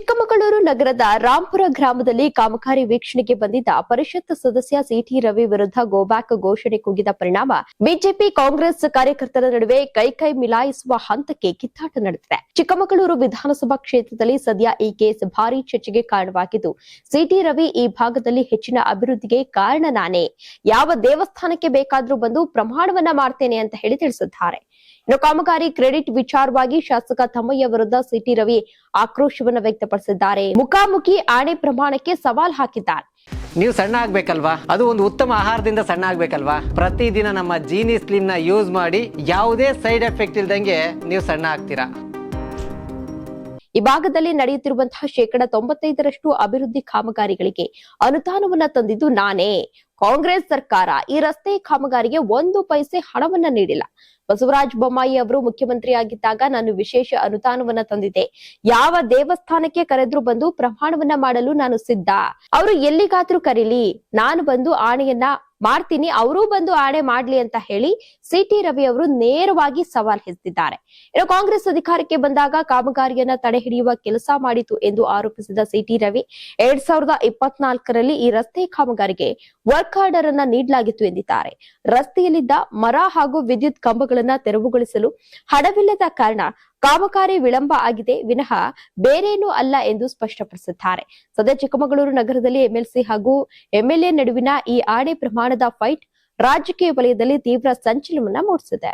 ಚಿಕ್ಕಮಗಳೂರು ನಗರದ ರಾಂಪುರ ಗ್ರಾಮದಲ್ಲಿ ಕಾಮಗಾರಿ ವೀಕ್ಷಣೆಗೆ ಬಂದಿದ್ದ ಪರಿಷತ್ ಸದಸ್ಯ ಸಿಟಿ ರವಿ ವಿರುದ್ಧ ಗೋಬ್ಯಾಕ್ ಘೋಷಣೆ ಕೂಗಿದ ಪರಿಣಾಮ ಬಿಜೆಪಿ ಕಾಂಗ್ರೆಸ್ ಕಾರ್ಯಕರ್ತರ ನಡುವೆ ಕೈ ಮಿಲಾಯಿಸುವ ಹಂತಕ್ಕೆ ಕಿತ್ತಾಟ ನಡೆದಿದೆ. ಚಿಕ್ಕಮಗಳೂರು ವಿಧಾನಸಭಾ ಕ್ಷೇತ್ರದಲ್ಲಿ ಸದ್ಯ ಈ ಕೇಸ್ ಭಾರೀ ಚರ್ಚೆಗೆ ಕಾರಣವಾಗಿದ್ದು, ಸಿಟಿ ರವಿ ಈ ಭಾಗದಲ್ಲಿ ಹೆಚ್ಚಿನ ಅಭಿವೃದ್ಧಿಗೆ ಕಾರಣ ನಾನೇ, ಯಾವ ದೇವಸ್ಥಾನಕ್ಕೆ ಬೇಕಾದರೂ ಬಂದು ಪ್ರಮಾಣವನ್ನ ಮಾಡ್ತೇನೆ ಅಂತ ಹೇಳಿ ತಿಳಿಸಿದ್ದಾರೆ. ಇನ್ನು ಕಾಮಗಾರಿ ಕ್ರೆಡಿಟ್ ವಿಚಾರವಾಗಿ ಶಾಸಕ ತಮ್ಮಯ್ಯ ವಿರುದ್ಧ ಸಿಟಿ ರವಿ ಆಕ್ರೋಶವನ್ನು ವ್ಯಕ್ತಪಡಿಸಿದ್ದಾರೆ. ಮುಖಾಮುಖಿ ಆಣೆ ಪ್ರಮಾಣಕ್ಕೆ ಸವಾಲ್ ಹಾಕಿದ್ದಾರೆ. ನೀವು ಸಣ್ಣ ಆಗ್ಬೇಕಲ್ವಾ, ಅದು ಒಂದು ಉತ್ತಮ ಆಹಾರದಿಂದ ಸಣ್ಣ ಆಗ್ಬೇಕಲ್ವಾ. ಪ್ರತಿದಿನ ನಮ್ಮ ಜೀನಿ ಸ್ಲಿಮ್ ನ ಯೂಸ್ ಮಾಡಿ ಯಾವುದೇ ಸೈಡ್ ಎಫೆಕ್ಟ್ ಇಲ್ದಂಗೆ ನೀವು ಸಣ್ಣ ಆಗ್ತೀರಾ. ಈ ಭಾಗದಲ್ಲಿ ನಡೆಯುತ್ತಿರುವಂತಹ 95% ಅಭಿವೃದ್ಧಿ ಕಾಮಗಾರಿಗಳಿಗೆ ಅನುದಾನವನ್ನ ತಂದಿದ್ದು ನಾನೇ. ಕಾಂಗ್ರೆಸ್ ಸರ್ಕಾರ ಈ ರಸ್ತೆ ಕಾಮಗಾರಿಗೆ 1 ಪೈಸೆ ಹಣವನ್ನ ನೀಡಿಲ್ಲ. ಬಸವರಾಜ ಬೊಮ್ಮಾಯಿ ಅವರು ಮುಖ್ಯಮಂತ್ರಿಯಾಗಿದ್ದಾಗ ನಾನು ವಿಶೇಷ ಅನುದಾನವನ್ನ ತಂದಿದ್ದೆ. ಯಾವ ದೇವಸ್ಥಾನಕ್ಕೆ ಕರೆದ್ರು ಬಂದು ಪ್ರಮಾಣವನ್ನ ಮಾಡಲು ನಾನು ಸಿದ್ಧ. ಅವರು ಎಲ್ಲಿಗಾದ್ರೂ ಕರೀಲಿ, ನಾನು ಬಂದು ಆಣೆಯನ್ನ ಮಾಡ್ತೀನಿ, ಅವರೂ ಬಂದು ಆಣೆ ಮಾಡ್ಲಿ ಅಂತ ಹೇಳಿ ಸಿಟಿ ರವಿ ಅವರು ನೇರವಾಗಿ ಸವಾಲ್ ಎಸೆದಿದ್ದಾರೆ. ಇನ್ನು ಕಾಂಗ್ರೆಸ್ ಅಧಿಕಾರಕ್ಕೆ ಬಂದಾಗ ಕಾಮಗಾರಿಯನ್ನ ತಡೆ ಹಿಡಿಯುವ ಕೆಲಸ ಮಾಡಿತು ಎಂದು ಆರೋಪಿಸಿದ ಸಿಟಿ ರವಿ 2024ರಲ್ಲಿ ಈ ರಸ್ತೆ ಕಾಮಗಾರಿಗೆ ವರ್ಕ್ ಆರ್ಡರ್ ಅನ್ನ ನೀಡಲಾಗಿತ್ತು ಎಂದಿದ್ದಾರೆ. ರಸ್ತೆಯಲ್ಲಿದ್ದ ಮರ ಹಾಗೂ ವಿದ್ಯುತ್ ಕಂಬಗಳನ್ನ ತೆರವುಗೊಳಿಸಲು ಹಣವಿಲ್ಲದ ಕಾರಣ ಕಾಮಗಾರಿ ವಿಳಂಬ ಆಗಿದೆ ವಿನಃ ಬೇರೇನೂ ಅಲ್ಲ ಎಂದು ಸ್ಪಷ್ಟಪಡಿಸಿದ್ದಾರೆ. ಸದ್ಯ ಚಿಕ್ಕಮಗಳೂರು ನಗರದಲ್ಲಿ ಎಂಎಲ್ಸಿ ಹಾಗೂ ಎಂಎಲ್ಎ ನಡುವಿನ ಈ ಆಣೆ ಪ್ರಮಾಣದ ಫೈಟ್ ರಾಜಕೀಯ ವಲಯದಲ್ಲಿ ತೀವ್ರ ಸಂಚಲನವನ್ನ ಮೂಡಿಸಿದೆ.